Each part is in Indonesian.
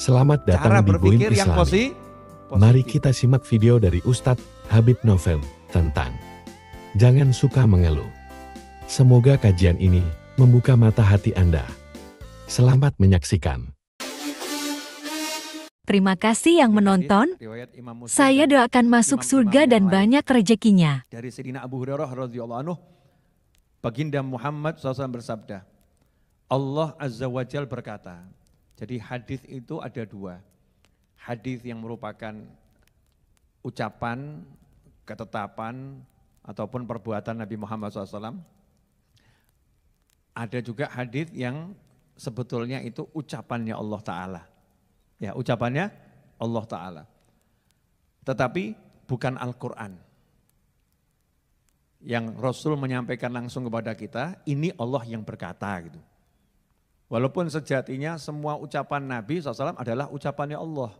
Selamat datang di Buin Islami. Mari kita simak video dari Ustadz Habib Novel tentang Jangan Suka Mengeluh. Semoga kajian ini membuka mata hati Anda. Selamat menyaksikan. Terima kasih yang menonton. Saya doakan masuk surga dan banyak rezekinya. Dari Sayyidina Abu Hurairah radhiyallahu anhu, Baginda Muhammad SAW bersabda, Allah Azza wa Jalla berkata. Jadi hadis itu ada dua. Hadis yang merupakan ucapan, ketetapan, ataupun perbuatan Nabi Muhammad SAW. Ada juga hadis yang sebetulnya itu ucapannya Allah Ta'ala. Ya, ucapannya Allah Ta'ala. Tetapi bukan Al-Quran. Yang Rasul menyampaikan langsung kepada kita, ini Allah yang berkata gitu. Walaupun sejatinya semua ucapan Nabi SAW adalah ucapannya Allah.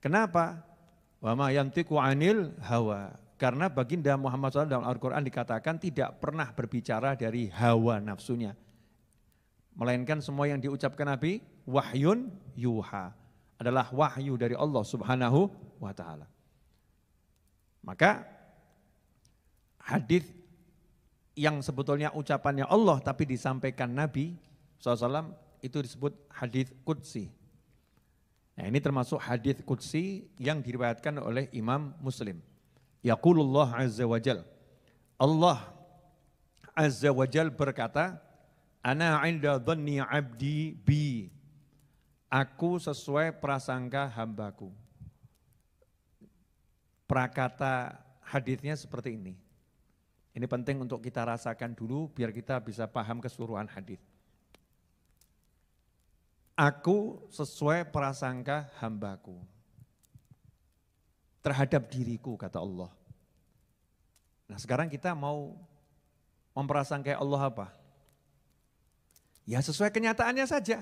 Kenapa? Wa ma yantiqu 'anil hawa. Karena baginda Muhammad SAW dalam Al-Quran dikatakan tidak pernah berbicara dari hawa nafsunya. Melainkan semua yang diucapkan Nabi, wahyun yuha. Adalah wahyu dari Allah Subhanahu wa ta'ala. Maka hadis yang sebetulnya ucapannya Allah tapi disampaikan Nabi SAW itu disebut hadis qudsi. Nah, ini termasuk hadis qudsi yang diriwayatkan oleh Imam Muslim. Yaqulullah Azza wa Jal. Allah Azza wa Jal berkata, Ana 'inda dhanni 'abdi bi. Aku sesuai prasangka hambaku. Prakata hadisnya seperti ini. Ini penting untuk kita rasakan dulu biar kita bisa paham keseluruhan hadis. Aku sesuai prasangka hambaku terhadap diriku, kata Allah. Nah, sekarang kita mau memprasangkai Allah apa? Ya sesuai kenyataannya saja.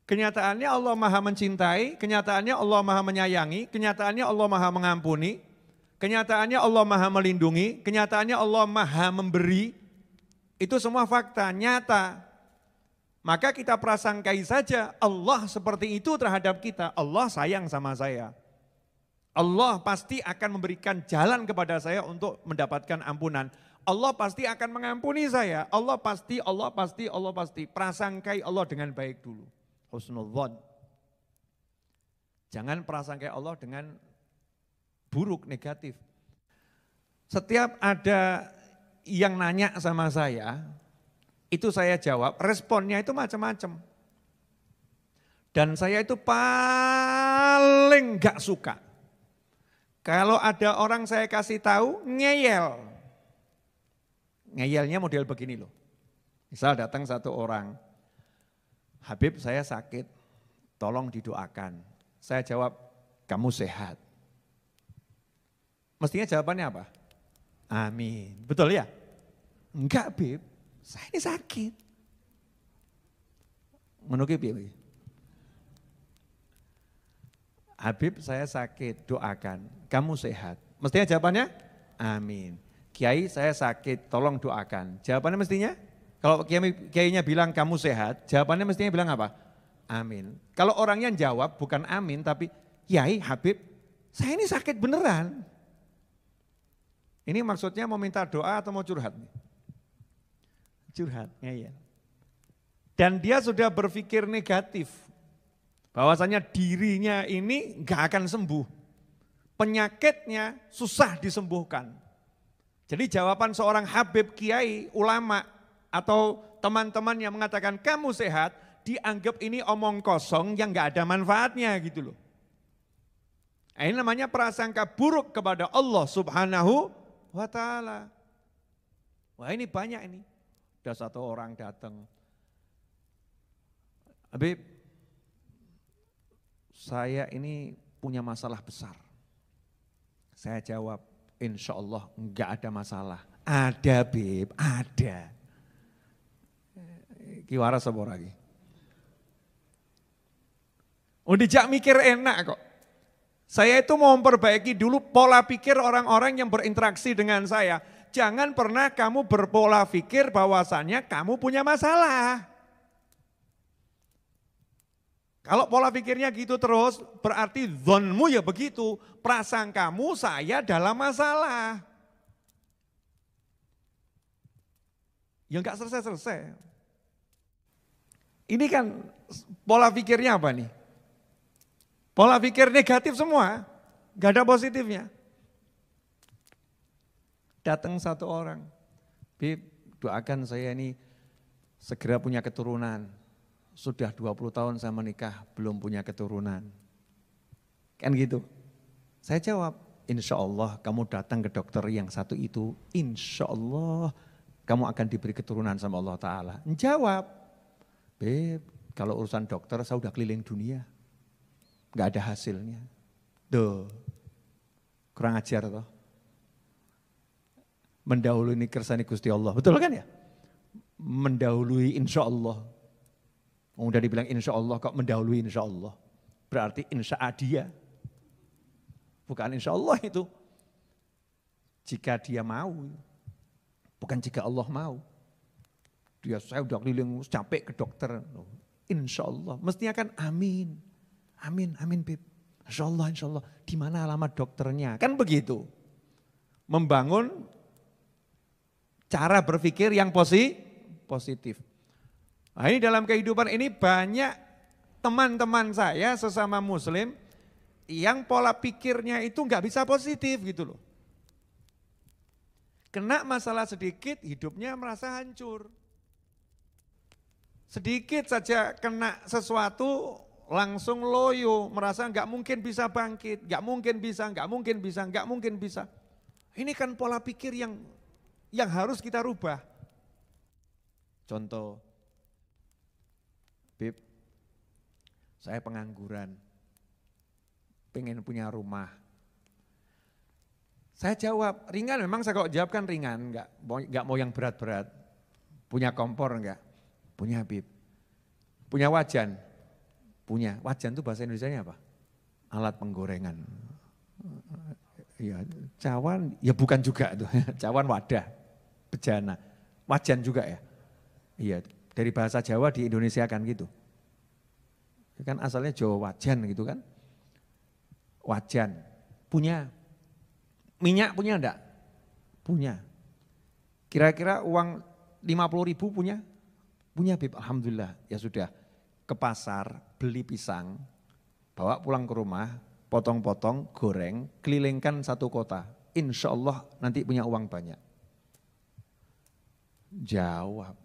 Kenyataannya Allah Maha mencintai, kenyataannya Allah Maha menyayangi, kenyataannya Allah Maha mengampuni, kenyataannya Allah Maha melindungi, kenyataannya Allah Maha memberi. Itu semua fakta, nyata. Maka kita prasangkai saja Allah seperti itu terhadap kita. Allah sayang sama saya. Allah pasti akan memberikan jalan kepada saya untuk mendapatkan ampunan. Allah pasti akan mengampuni saya. Allah pasti. Prasangkai Allah dengan baik dulu. Husnudzon. Jangan prasangkai Allah dengan buruk, negatif. Setiap ada yang nanya sama saya, itu saya jawab, responnya itu macam-macam. Dan saya itu paling gak suka. Kalau ada orang saya kasih tahu, ngeyel. Ngeyelnya model begini loh. Misal datang satu orang, Habib saya sakit, tolong didoakan. Saya jawab, kamu sehat. Mestinya jawabannya apa? Amin. Betul ya? Enggak, Bib. Saya ini sakit. Menukip ya. Habib saya sakit, doakan. Kamu sehat. Mestinya jawabannya, amin. Kiai saya sakit, tolong doakan. Jawabannya mestinya, kalau kiainya bilang kamu sehat, jawabannya mestinya bilang apa? Amin. Kalau orangnya jawab bukan amin, tapi Kiai, Habib, saya ini sakit beneran. Ini maksudnya mau minta doa atau mau curhat? Curhat, ya. Dan dia sudah berpikir negatif, bahwasanya dirinya ini gak akan sembuh. Penyakitnya susah disembuhkan. Jadi jawaban seorang Habib, Kiai, ulama, atau teman-teman yang mengatakan kamu sehat, dianggap ini omong kosong yang gak ada manfaatnya gitu loh. Ini namanya prasangka buruk kepada Allah Subhanahu wa ta'ala. Wah ini banyak ini. Ada satu orang datang, Habib, saya ini punya masalah besar. Saya jawab, insya Allah enggak ada masalah. Ada Bib, ada. Kiwara sebor lagi. Dijak mikir enak kok. Saya itu mau memperbaiki dulu pola pikir orang-orang yang berinteraksi dengan saya. Jangan pernah kamu berpola pikir bahwasannya kamu punya masalah. Kalau pola pikirnya gitu terus, berarti zonmu ya begitu. Prasangkamu saya dalam masalah. Ya enggak selesai-selesai. Ini kan pola pikirnya apa nih? Pola pikir negatif semua, enggak ada positifnya. Datang satu orang, Bib, doakan saya ini segera punya keturunan. Sudah 20 tahun saya menikah, belum punya keturunan. Kan gitu. Saya jawab, insya Allah kamu datang ke dokter yang satu itu, insya Allah kamu akan diberi keturunan sama Allah Ta'ala. Jawab, Beb, kalau urusan dokter saya udah keliling dunia. Gak ada hasilnya. Duh, kurang ajar toh. Mendahului kersani Gusti Allah, betul kan ya? Mendahului insya Allah. Udah dibilang insya Allah kok mendahului insya Allah. Berarti insya dia. Bukan insya Allah itu. Jika dia mau. Bukan jika Allah mau. Saya udah keliling capek ke dokter. Insya Allah. Mestinya kan amin. Amin, amin Bib. Insya Allah. Di mana alamat dokternya? Kan begitu. Membangun cara berpikir yang positif. Nah, ini dalam kehidupan ini banyak teman-teman saya sesama muslim yang pola pikirnya itu nggak bisa positif gitu loh. Kena masalah sedikit hidupnya merasa hancur. Sedikit saja kena sesuatu langsung loyo, merasa nggak mungkin bisa bangkit, nggak mungkin bisa. Ini kan pola pikir yang harus kita rubah. Contoh, Bib, saya pengangguran, pengen punya rumah. Saya jawab, ringan memang saya kok jawab kan ringan, enggak mau yang berat-berat. Punya kompor enggak? Punya Bib. Punya wajan? Punya. Wajan itu bahasa Indonesianya apa? Alat penggorengan. Ya, cawan, ya bukan juga tuh. Cawan wadah, bejana. Wajan juga ya? Iya, dari bahasa Jawa di Indonesia kan gitu. Kan asalnya Jawa wajan gitu kan. Wajan. Punya. Minyak punya enggak? Punya. Kira-kira uang 50.000 punya? Punya Bib, alhamdulillah. Ya sudah, ke pasar beli pisang, bawa pulang ke rumah, potong-potong, goreng, kelilingkan satu kota. Insya Allah nanti punya uang banyak. Jawab,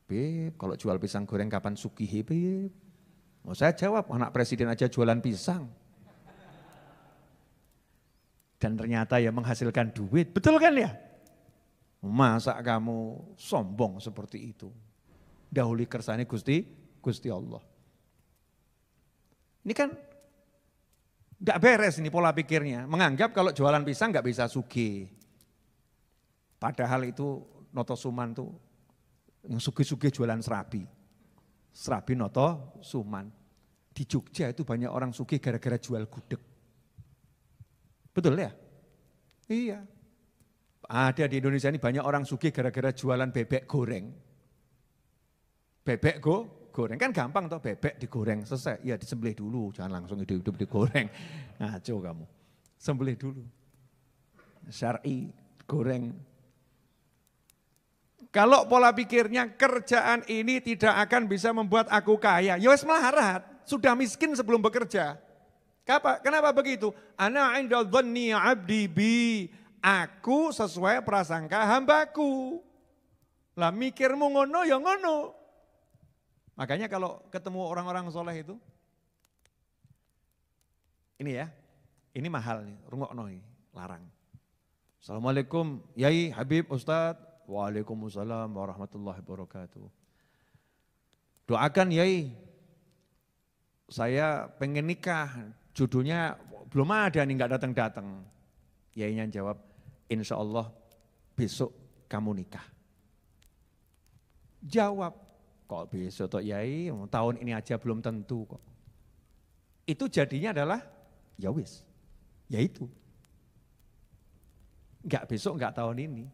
Bib, kalau jual pisang goreng kapan sugih Bib? Oh, saya jawab, anak presiden aja jualan pisang. Dan ternyata ya menghasilkan duit, betul kan ya? Masa kamu sombong seperti itu? Dahuli kersane Gusti Allah. Ini kan enggak beres ini pola pikirnya. Menganggap kalau jualan pisang enggak bisa sugih. Padahal itu Noto Suman tuh yang sugih-sugih jualan serabi. Serabi Noto Suman. Di Jogja itu banyak orang sugih gara-gara jual gudeg. Betul ya? Iya. Ada di Indonesia ini banyak orang sugih gara-gara jualan bebek goreng. Bebek goreng, kan gampang toh bebek digoreng, selesai. Ya disembelih dulu, jangan langsung hidup-hidup digoreng. Ngaco kamu. Sembelih dulu. Syar'i, goreng. Kalau pola pikirnya kerjaan ini tidak akan bisa membuat aku kaya, ya wis melarat, sudah miskin sebelum bekerja. Kenapa begitu? Ana 'inda dhanni 'abdi bi. Aku sesuai prasangka hambaku. Lah mikirmu ngono ya ngono. Makanya kalau ketemu orang-orang soleh itu, ini ya, ini mahal nih, rungokno nih, larang. Assalamualaikum, Yai, Habib, Ustadz. Waalaikumsalam warahmatullahi wabarakatuh. Doakan Yai, saya pengen nikah, jodohnya belum ada nih, nggak datang-datang. Yainya jawab, insya Allah besok kamu nikah. Jawab, kok besok toh Yai, tahun ini aja belum tentu kok. Itu jadinya adalah, ya wis, ya itu. Enggak besok, enggak tahun ini.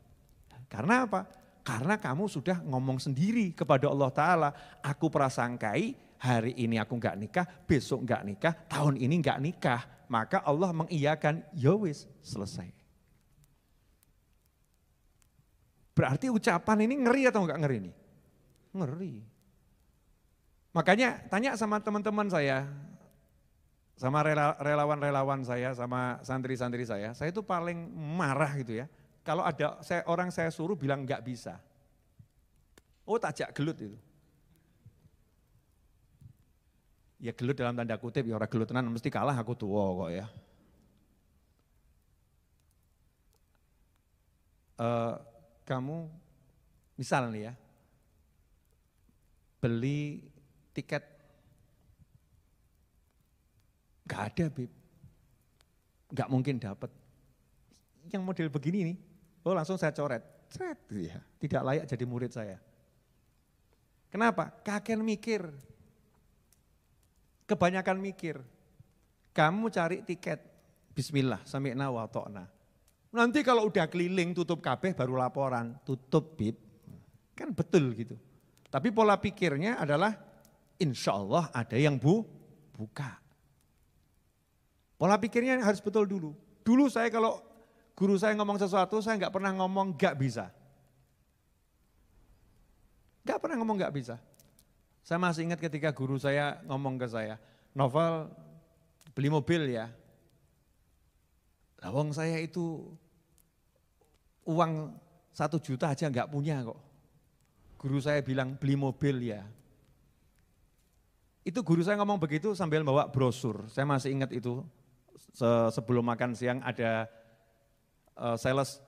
Karena apa? Karena kamu sudah ngomong sendiri kepada Allah Ta'ala, aku prasangkai hari ini aku nggak nikah, besok nggak nikah, tahun ini nggak nikah. Maka Allah mengiyakan, ya wis, selesai. Berarti ucapan ini ngeri atau enggak ngeri nih? Ngeri. Makanya tanya sama teman-teman saya, sama relawan-relawan saya, sama santri-santri saya itu paling marah gitu ya. Kalau ada orang saya suruh bilang enggak bisa. Oh tajak gelut itu. Ya gelut dalam tanda kutip, ya orang gelut tenan mesti kalah aku tua kok ya. Kamu misal nih ya, beli tiket, gak ada Bib, gak mungkin dapat. Yang model begini nih, oh langsung saya coret, ya, tidak layak jadi murid saya. Kenapa? Kakek mikir, kebanyakan mikir. Kamu cari tiket, bismillah, sami'na wa ta'na. Nanti kalau udah keliling tutup kabeh baru laporan, tutup Bib. Kan betul gitu. Tapi pola pikirnya adalah insya Allah ada yang buka. Pola pikirnya harus betul dulu. Dulu saya kalau guru saya ngomong sesuatu saya nggak pernah ngomong nggak bisa. Nggak pernah ngomong nggak bisa. Saya masih ingat ketika guru saya ngomong ke saya, Novel beli mobil ya. Lawang saya itu uang 1 juta aja nggak punya kok. Guru saya bilang beli mobil ya. Itu guru saya ngomong begitu sambil bawa brosur. Saya masih ingat itu sebelum makan siang ada sales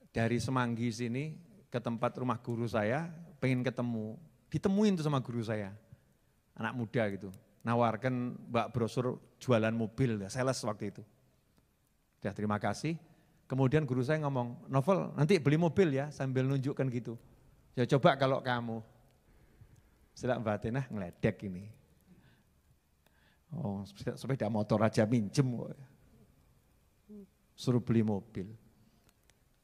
dari Semanggi sini ke tempat rumah guru saya, pengen ketemu. Ditemuin tuh sama guru saya, anak muda gitu. Nawarkan mbak brosur jualan mobil, sales waktu itu. Ya terima kasih. Kemudian guru saya ngomong, Novel nanti beli mobil ya sambil nunjukkan gitu. Ya coba kalau kamu, setelah batinah ngeledek ini. Oh sepeda motor aja minjem. Suruh beli mobil.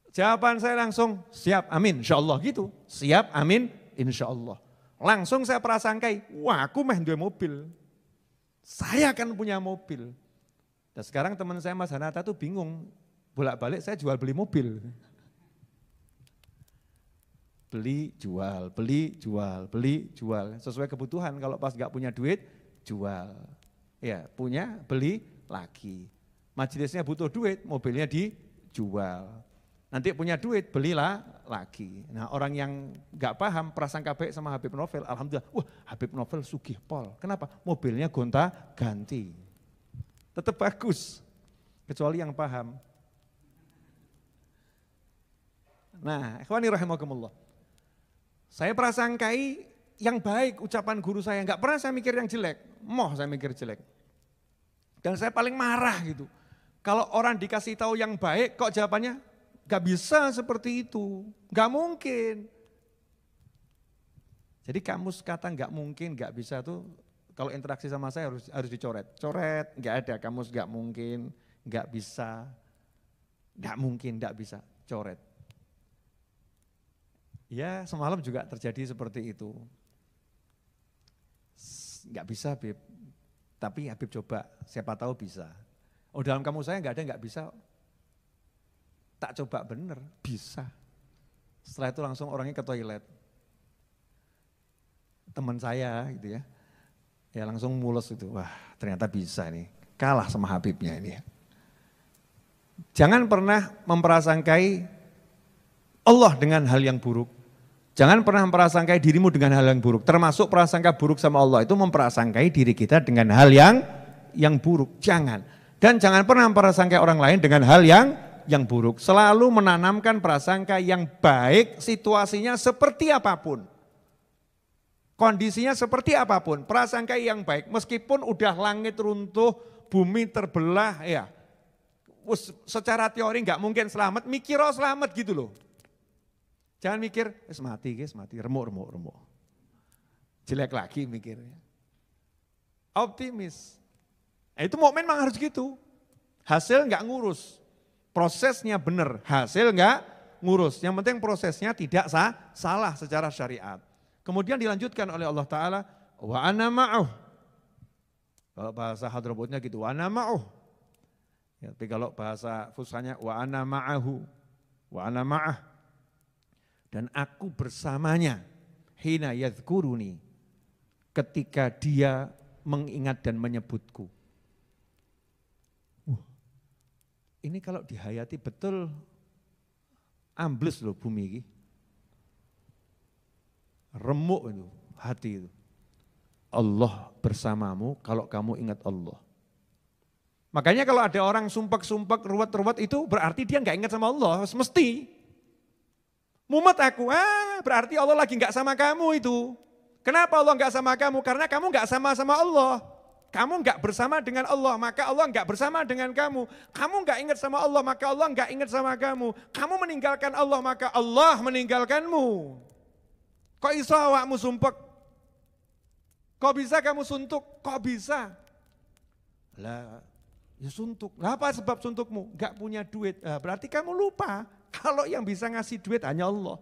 Jawaban saya langsung, siap amin insya Allah gitu. Siap amin insya Allah. Langsung saya prasangkai, wah aku meh duwe mobil. Saya akan punya mobil. Dan sekarang teman saya Mas Hanata tuh bingung. Bolak-balik saya jual beli mobil. Beli, jual, beli, jual, beli, jual. Sesuai kebutuhan, kalau pas gak punya duit, jual. Ya punya, beli lagi. Majelisnya butuh duit, mobilnya dijual. Nanti punya duit, belilah lagi. Nah orang yang gak paham, prasangka baik sama Habib Novel, alhamdulillah, wah Habib Novel sugih pol. Kenapa? Mobilnya gonta ganti. Tetap bagus, kecuali yang paham. Nah, ikhwani rahimakumullah. Saya prasangkai yang baik ucapan guru saya, enggak pernah saya mikir yang jelek. Moh saya mikir jelek. Dan saya paling marah gitu. Kalau orang dikasih tahu yang baik, kok jawabannya enggak bisa seperti itu. Enggak mungkin. Jadi kamus kata enggak mungkin, enggak bisa tuh kalau interaksi sama saya harus dicoret. Coret, enggak ada kamus enggak mungkin, enggak bisa. Enggak mungkin, enggak bisa. Coret. Ya semalam juga terjadi seperti itu. Enggak bisa Habib, tapi Habib coba, siapa tahu bisa. Oh dalam kamu saya enggak ada enggak bisa. Tak coba bener, bisa. Setelah itu langsung orangnya ke toilet. Teman saya gitu ya. Ya langsung mulus itu, wah ternyata bisa nih. Kalah sama Habibnya ini ya. Jangan pernah memprasangkai Allah dengan hal yang buruk. Jangan pernah memprasangkai dirimu dengan hal yang buruk. Termasuk prasangka buruk sama Allah itu memprasangkai diri kita dengan hal yang buruk. Jangan. Dan jangan pernah memprasangkai orang lain dengan hal yang buruk. Selalu menanamkan prasangka yang baik, situasinya seperti apapun. Kondisinya seperti apapun, prasangka yang baik. Meskipun udah langit runtuh, bumi terbelah, ya. Secara teori nggak mungkin selamat, mikir oh selamat gitu loh. Jangan mikir, mati, remuk. Jelek lagi mikirnya. Optimis. Nah, itu mukmin memang harus gitu. Hasil nggak ngurus, prosesnya benar, hasil nggak ngurus. Yang penting prosesnya tidak salah secara syariat. Kemudian dilanjutkan oleh Allah Ta'ala, wa ana ma'uh. Kalau bahasa Hadramutnya gitu, wa ana ma'uh. Ya, tapi kalau bahasa Fushanya wa ana ma'ahu, wa ana ma'ah. Dan aku bersamanya, hina yadhkuruni, ketika dia mengingat dan menyebutku. Ini kalau dihayati betul, ambles loh bumi ini. Remuk itu, hati itu. Allah bersamamu kalau kamu ingat Allah. Makanya kalau ada orang sumpek-sumpek, ruwet-ruwet itu berarti dia nggak ingat sama Allah, mesti. Mumet aku, berarti Allah lagi nggak sama kamu itu. Kenapa Allah nggak sama kamu? Karena kamu nggak sama Allah. Kamu nggak bersama dengan Allah, maka Allah nggak bersama dengan kamu. Kamu nggak ingat sama Allah, maka Allah nggak ingat sama kamu. Kamu meninggalkan Allah, maka Allah meninggalkanmu. Kok iso awakmu sumpek? Kok bisa kamu suntuk? Kok bisa? Lah, ya suntuk. Lah apa sebab suntukmu? Nggak punya duit. Berarti kamu lupa kalau yang bisa ngasih duit hanya Allah.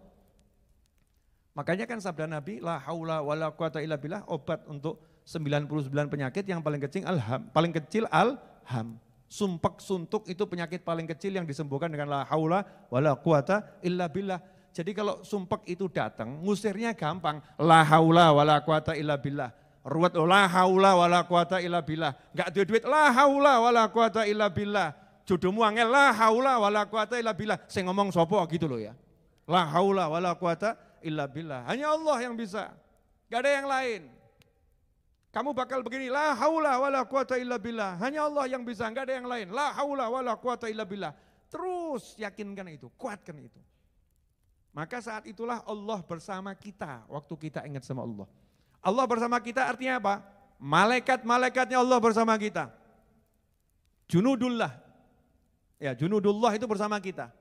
Makanya kan sabda Nabi, la haula wala quwata illa billah, obat untuk 99 penyakit yang paling kecil alham. Sumpek suntuk itu penyakit paling kecil yang disembuhkan dengan la haula wala quwata illa billah. Jadi kalau sumpek itu datang, ngusirnya gampang. La haula wala quwata illa billah. Ruwet la haula wala quwata illa billah. Enggak ada duit la haula wala quwata illa billah. Jodohmu angel la haula wala quwata illa billah. Saya ngomong sopo gitu loh ya. La haula wala quwata illa billah. Hanya Allah yang bisa. Enggak ada yang lain. Kamu bakal begini, la haula wala quwata illa billah. Hanya Allah yang bisa, enggak ada yang lain. La haula wala quwata illa billah. Terus yakinkan itu, kuatkan itu. Maka saat itulah Allah bersama kita waktu kita ingat sama Allah. Allah bersama kita artinya apa? Malaikat-malaikatnya Allah bersama kita. Junudullah. Ya, junudullah itu bersama kita.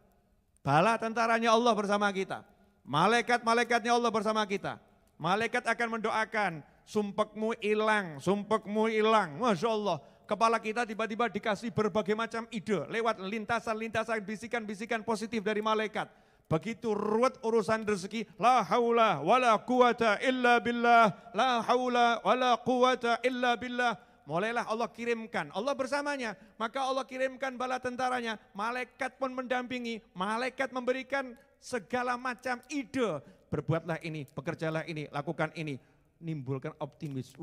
Bala tentaranya Allah bersama kita. Malaikat-malaikatnya Allah bersama kita. Malaikat akan mendoakan, sumpekmu hilang, sumpekmu hilang. Masya Allah, kepala kita tiba-tiba dikasih berbagai macam ide lewat lintasan-lintasan bisikan-bisikan positif dari malaikat. Begitu ruwet urusan rezeki, la haula wala quwata illa billah, la haula wala quwata illa billah. Mulailah Allah kirimkan, Allah bersamanya, maka Allah kirimkan bala tentaranya, malaikat pun mendampingi, malaikat memberikan segala macam ide. Berbuatlah ini, bekerjalah ini, lakukan ini. Nimbulkan optimis,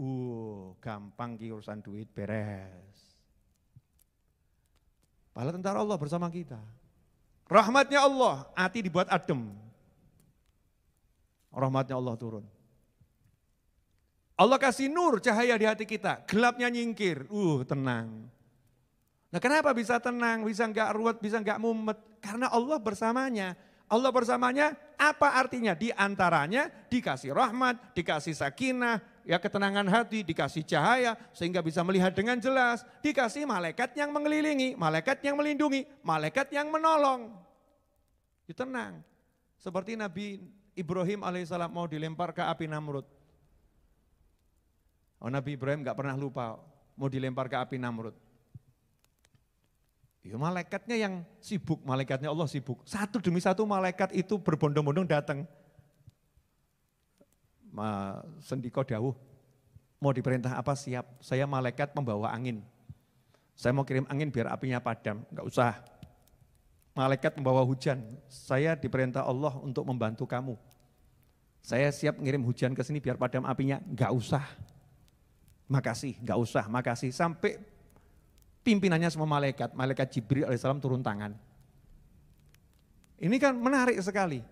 gampang ki urusan duit beres. Bala tentara Allah bersama kita. Rahmatnya Allah, hati dibuat adem. Rahmatnya Allah turun. Allah kasih nur cahaya di hati kita, gelapnya nyingkir, tenang. Nah kenapa bisa tenang, bisa enggak ruwet, bisa enggak mumet? Karena Allah bersamanya. Allah bersamanya apa artinya? Di antaranya dikasih rahmat, dikasih sakinah, ya ketenangan hati, dikasih cahaya sehingga bisa melihat dengan jelas. Dikasih malaikat yang mengelilingi, malaikat yang melindungi, malaikat yang menolong. Ya tenang. Seperti Nabi Ibrahim alaihissalam mau dilempar ke api Namrud. Nabi Ibrahim gak pernah lupa mau dilempar ke api Namrud. Ya malaikatnya yang sibuk, malaikatnya Allah sibuk. Satu demi satu malaikat itu berbondong-bondong datang. Sendiko dawuh, mau diperintah apa siap, saya malaikat pembawa angin. Saya mau kirim angin biar apinya padam, enggak usah. Malaikat membawa hujan, saya diperintah Allah untuk membantu kamu. Saya siap ngirim hujan ke sini biar padam apinya, enggak usah. Makasih, enggak usah, makasih. Sampai pimpinannya semua malaikat, malaikat Jibril alaihissalam turun tangan. Ini kan menarik sekali.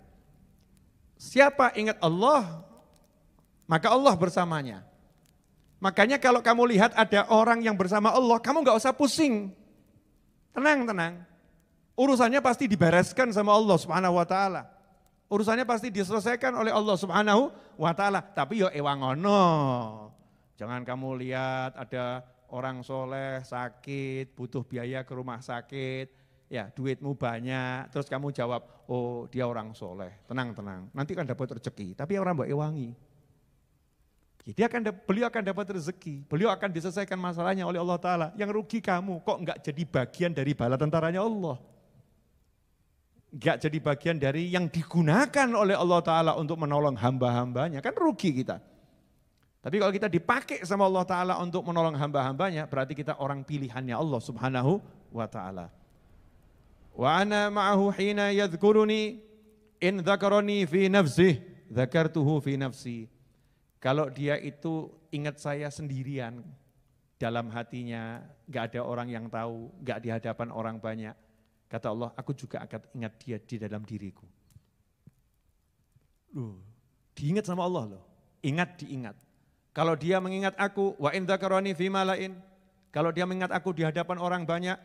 Siapa ingat Allah, maka Allah bersamanya. Makanya kalau kamu lihat ada orang yang bersama Allah, kamu gak usah pusing. Tenang, tenang. Urusannya pasti dibereskan sama Allah subhanahu wa ta'ala. Urusannya pasti diselesaikan oleh Allah subhanahu wa ta'ala. Tapi yo ewangono. Jangan kamu lihat ada orang soleh, sakit, butuh biaya ke rumah sakit, ya duitmu banyak, terus kamu jawab, oh dia orang soleh, tenang-tenang, nanti kan dapat rezeki, tapi orang mbak ewangi. Beliau akan dapat rezeki, beliau akan diselesaikan masalahnya oleh Allah Ta'ala, yang rugi kamu, kok enggak jadi bagian dari bala tentaranya Allah. Enggak jadi bagian dari yang digunakan oleh Allah Ta'ala untuk menolong hamba-hambanya, kan rugi kita. Tapi kalau kita dipakai sama Allah Ta'ala untuk menolong hamba-hambanya, berarti kita orang pilihannya Allah Subhanahu wa Ta'ala. Wa ana ma'ahu hina yadhkuruni in dzakarani fi nafsih dzakartuhu fi nafsi. Kalau dia itu ingat saya sendirian dalam hatinya, gak ada orang yang tahu, gak di hadapan orang banyak. Kata Allah, aku juga akan ingat dia di dalam diriku. Loh, diingat sama Allah loh, diingat. Kalau dia mengingat aku, wa in dzakarani fi malain, kalau dia mengingat aku di hadapan orang banyak,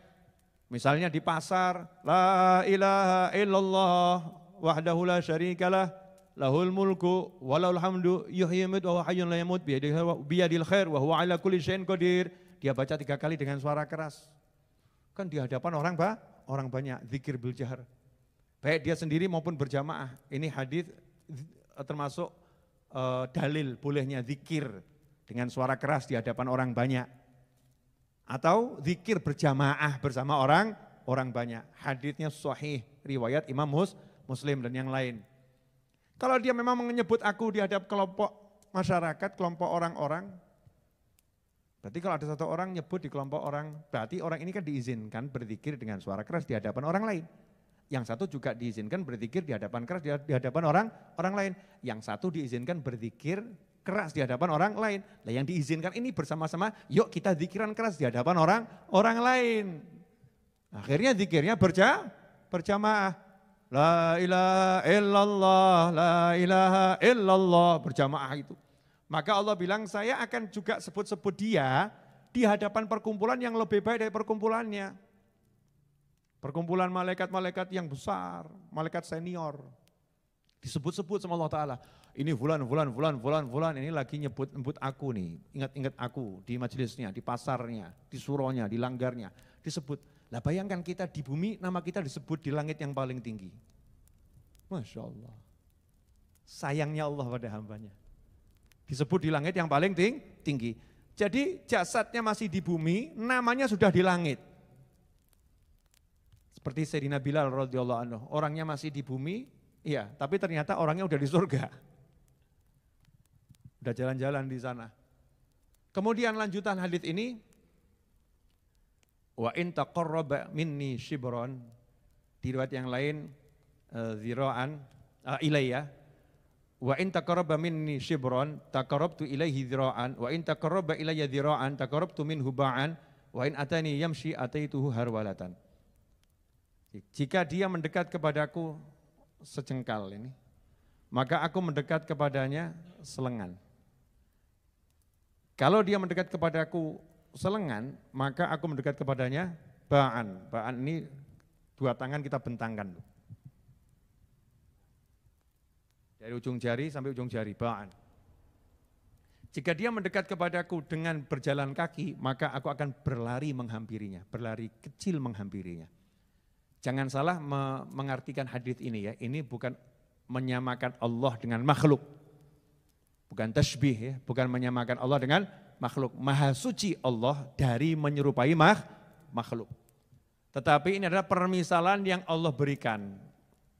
misalnya di pasar, la ilaha illallah wahdahu la syarikalah, lahul mulku walahul hamdu yuhyi wa huwa hayyun la yamut biyadil khair wa huwa ala kulli syai'in qadir. Dia baca 3 kali dengan suara keras. Kan di hadapan orang banyak, zikir bil jahar. Baik dia sendiri maupun berjamaah. Ini hadis termasuk dalil bolehnya zikir dengan suara keras di hadapan orang banyak. Atau zikir berjamaah bersama orang banyak. Hadisnya sahih, riwayat Imam Muslim dan yang lain. Kalau dia memang menyebut aku di hadap kelompok masyarakat, kelompok orang-orang, berarti kalau ada satu orang nyebut di kelompok orang, berarti orang ini kan diizinkan berzikir dengan suara keras di hadapan orang lain. Yang satu juga diizinkan berzikir di hadapan keras di hadapan orang lain. Yang satu diizinkan berzikir keras di hadapan orang lain. Nah yang diizinkan ini bersama-sama, yuk kita zikiran keras di hadapan orang lain. Akhirnya zikirnya berjamaah. La ilaha illallah, la ilaha illallah, berjamaah itu. Maka Allah bilang saya akan juga sebut-sebut dia di hadapan perkumpulan yang lebih baik dari perkumpulannya. Perkumpulan malaikat-malaikat yang besar, malaikat senior. Disebut-sebut sama Allah Ta'ala. Ini fulan, ini lagi nyebut aku nih. Ingat-ingat aku di majelisnya, di pasarnya, di suronya, di langgarnya. Disebut. Lah bayangkan kita di bumi, nama kita disebut di langit yang paling tinggi. Masya Allah. Sayangnya Allah pada hambanya. Disebut di langit yang paling tinggi. Jadi jasadnya masih di bumi, namanya sudah di langit. Seperti Sayyidina Bilal radhiyallahu anhu, orangnya masih di bumi, iya, tapi ternyata orangnya udah di surga. Udah jalan-jalan di sana. Kemudian lanjutan hadits ini, wa in taqarraba minni shibron, di riwayat yang lain zira'an ilayya, wa in taqarraba minni shibron taqarrabtu ilaihi zira'an, wa in taqarraba ilayya zira'an taqarrabtu minhu ba'an, wa in atani yamshi ataituhu harwalatan. Jika dia mendekat kepadaku sejengkal ini, maka aku mendekat kepadanya selengan. Kalau dia mendekat kepadaku selengan, maka aku mendekat kepadanya ba'an. Ba'an ini 2 tangan kita bentangkan. Dari ujung jari sampai ujung jari, ba'an. Jika dia mendekat kepadaku dengan berjalan kaki, maka aku akan berlari menghampirinya, berlari kecil menghampirinya. Jangan salah mengartikan hadis ini ya, ini bukan menyamakan Allah dengan makhluk. Bukan tasbih ya, bukan menyamakan Allah dengan makhluk. Maha suci Allah dari menyerupai makhluk. Tetapi ini adalah permisalan yang Allah berikan.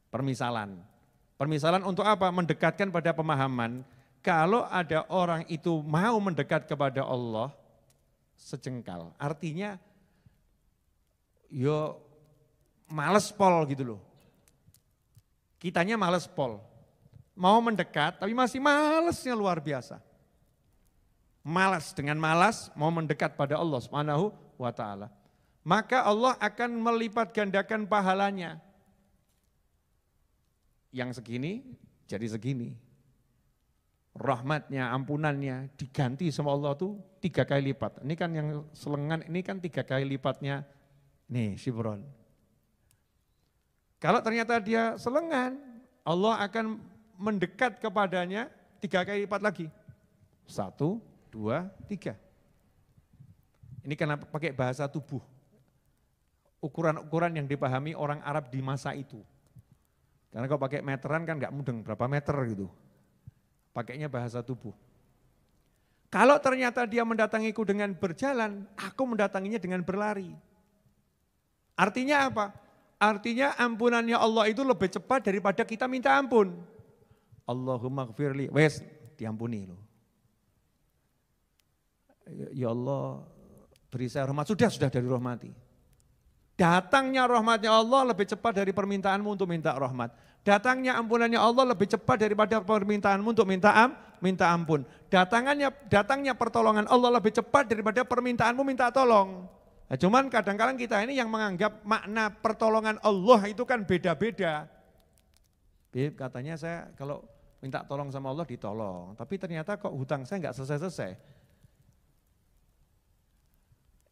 Permisalan. Permisalan untuk apa? Mendekatkan pada pemahaman. Kalau ada orang itu mau mendekat kepada Allah sejengkal. Artinya, yo males pol gitu loh. Kitanya males pol. Mau mendekat tapi masih malesnya luar biasa. Malas, dengan malas mau mendekat pada Allah Subhanahu wa Ta'ala. Maka Allah akan melipat gandakan pahalanya. Yang segini jadi segini. Rahmatnya, ampunannya diganti sama Allah tuh 3 kali lipat. Ini kan yang selengan, ini kan 3 kali lipatnya nih Shibron. Kalau ternyata dia selengan, Allah akan mendekat kepadanya 3 kali lipat lagi. 1, 2, 3. Ini karena pakai bahasa tubuh. Ukuran-ukuran yang dipahami orang Arab di masa itu. Karena kalau pakai meteran kan nggak mudeng, berapa meter gitu. Pakainya bahasa tubuh. Kalau ternyata dia mendatangiku dengan berjalan, aku mendatanginya dengan berlari. Artinya apa? Artinya ampunannya Allah itu lebih cepat daripada kita minta ampun. Allahumma gfirli, wes diampuni loh. Ya Allah, beri saya rahmat. Sudah dari rahmati. Datangnya rahmatnya Allah lebih cepat dari permintaanmu untuk minta rahmat. Datangnya ampunannya Allah lebih cepat daripada permintaanmu untuk minta ampun. Datangnya pertolongan Allah lebih cepat daripada permintaanmu minta tolong. Nah, cuman kadang-kadang kita ini yang menganggap makna pertolongan Allah itu kan beda-beda. Katanya saya kalau minta tolong sama Allah ditolong, tapi ternyata kok hutang saya nggak selesai-selesai.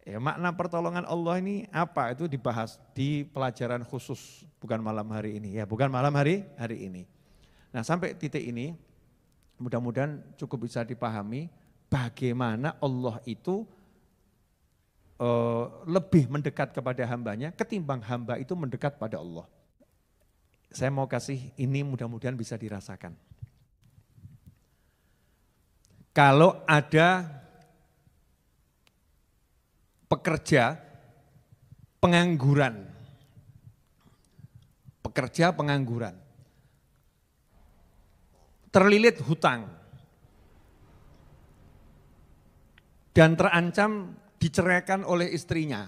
Ya, makna pertolongan Allah ini apa? Itu dibahas di pelajaran khusus, bukan malam hari ini. Ya, bukan malam hari ini. Nah, sampai titik ini mudah-mudahan cukup bisa dipahami bagaimana Allah itu lebih mendekat kepada hambanya ketimbang hamba itu mendekat pada Allah. Saya mau kasih ini mudah-mudahan bisa dirasakan. Kalau ada pekerja pengangguran, terlilit hutang, dan terancam diceraikan oleh istrinya.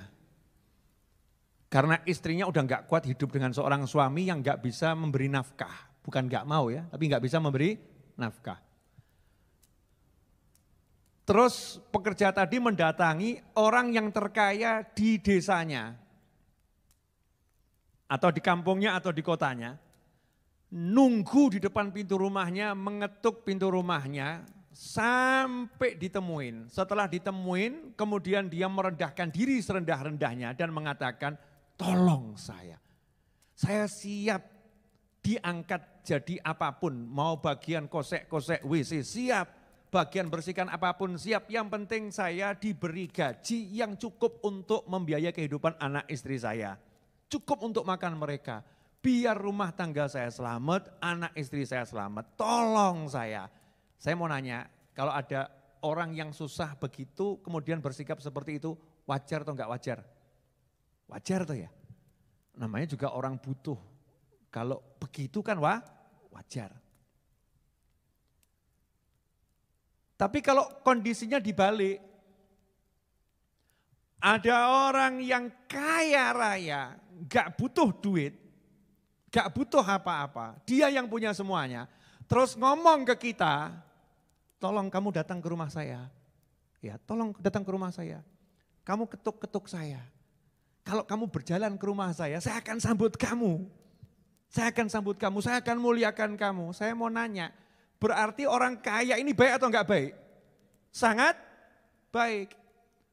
Karena istrinya udah gak kuat hidup dengan seorang suami yang gak bisa memberi nafkah. Bukan gak mau ya, tapi gak bisa memberi nafkah. Terus pekerja tadi mendatangi orang yang terkaya di desanya, atau di kampungnya atau di kotanya, nunggu di depan pintu rumahnya, mengetuk pintu rumahnya sampai ditemuin. Setelah ditemuin, kemudian dia merendahkan diri serendah-rendahnya dan mengatakan, tolong saya siap diangkat jadi apapun, mau bagian kosek-kosek WC siap. Bagian bersihkan apapun siap, yang penting saya diberi gaji yang cukup untuk membiayai kehidupan anak istri saya. Cukup untuk makan mereka, biar rumah tangga saya selamat, anak istri saya selamat, tolong saya. Saya mau nanya, kalau ada orang yang susah begitu kemudian bersikap seperti itu, wajar atau enggak wajar? Wajar tuh ya, namanya juga orang butuh. Kalau begitu kan wajar. Tapi kalau kondisinya dibalik, ada orang yang kaya raya, gak butuh duit, gak butuh apa-apa, dia yang punya semuanya. Terus ngomong ke kita, tolong kamu datang ke rumah saya. Ya, tolong datang ke rumah saya. Kamu ketuk-ketuk saya. Kalau kamu berjalan ke rumah saya akan sambut kamu. Saya akan muliakan kamu. Saya mau nanya, berarti orang kaya ini baik atau enggak baik? Sangat baik.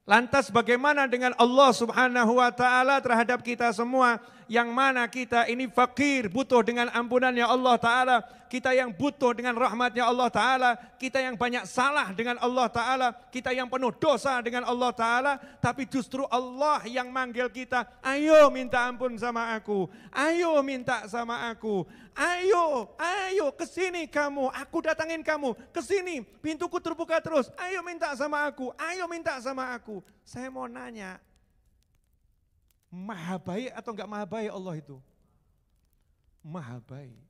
Lantas bagaimana dengan Allah Subhanahu wa taala terhadap kita semua, yang mana kita ini fakir, butuh dengan ampunannya Allah taala, kita yang butuh dengan rahmatnya Allah taala, kita yang banyak salah dengan Allah taala, kita yang penuh dosa dengan Allah taala, tapi justru Allah yang manggil kita, ayo minta ampun sama aku, ayo minta sama aku, ayo kesini kamu, aku datangin kamu, kesini pintuku terbuka terus, ayo minta sama aku, ayo minta sama aku. Saya mau nanya, maha baik atau enggak maha baik Allah itu? Maha baik.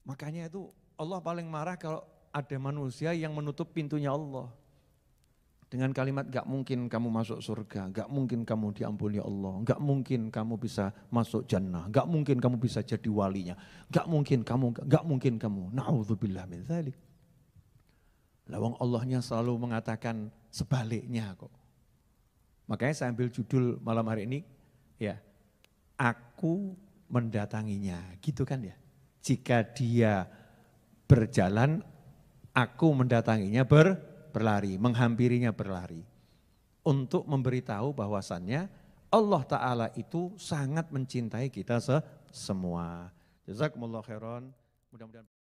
Makanya itu Allah paling marah kalau ada manusia yang menutup pintunya Allah. Dengan kalimat gak mungkin kamu masuk surga, gak mungkin kamu diampuni Allah, gak mungkin kamu bisa masuk jannah, gak mungkin kamu bisa jadi walinya, gak mungkin kamu, na'udzubillah min dzalik. Lawang Allahnya selalu mengatakan sebaliknya kok. Makanya saya ambil judul malam hari ini, ya, aku mendatanginya, gitu kan ya. Jika dia berjalan, aku mendatanginya berlari, menghampirinya berlari. Untuk memberitahu bahwasannya Allah Ta'ala itu sangat mencintai kita semua. Jazakumullah khairan. Mudah-mudahan